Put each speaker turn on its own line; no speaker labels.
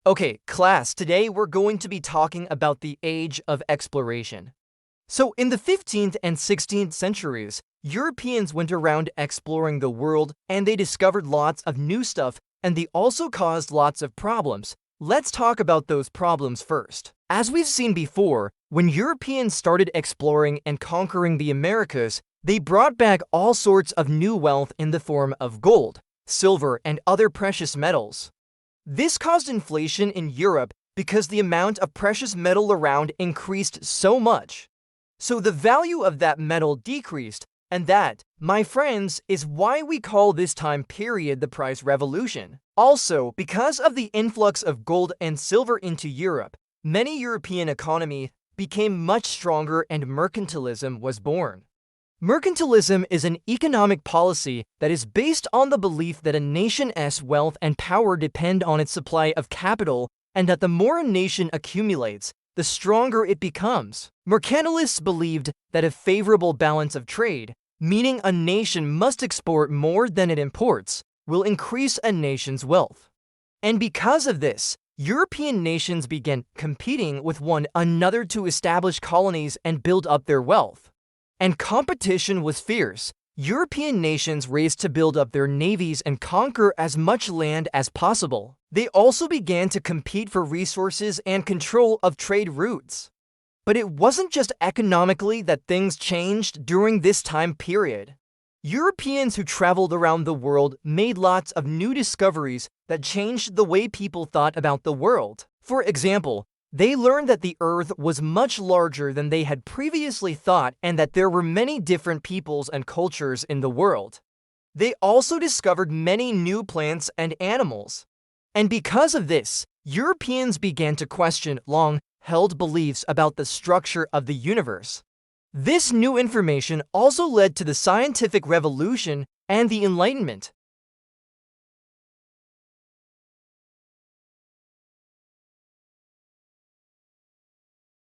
Okay, class, today we're going to be talking about the age of exploration. So, in the 15th and 16th centuries, Europeans went around exploring the world and they discovered lots of new stuff and they also caused lots of problems. Let's talk about those problems first. As we've seen before, when Europeans started exploring and conquering the Americas, they brought back all sorts of new wealth in the form of gold, silver, and other precious metals. This caused inflation in Europe because the amount of precious metal around increased so much. So the value of that metal decreased, and that, my friends, is why we call this time period the price revolution. Also, because of the influx of gold and silver into Europe, many European economies became much stronger and mercantilism was born. Mercantilism is an economic policy that is based on the belief that a nation's wealth and power depend on its supply of capital and that the more a nation accumulates, the stronger it becomes. Mercantilists believed that a favorable balance of trade, meaning a nation must export more than it imports, will increase a nation's wealth. And because of this, European nations began competing with one another to establish colonies and build up their wealth. And competition was fierce. European nations raced to build up their navies and conquer as much land as possible. They also began to compete for resources and control of trade routes. But it wasn't just economically that things changed during this time period. Europeans who traveled around the world made lots of new discoveries that changed the way people thought about the world. For example, they learned that the Earth was much larger than they had previously thought and that there were many different peoples and cultures in the world. They also discovered many new plants and animals. And because of this, Europeans began to question long-held beliefs about the structure of the universe. This new information also led to the scientific revolution and the Enlightenment.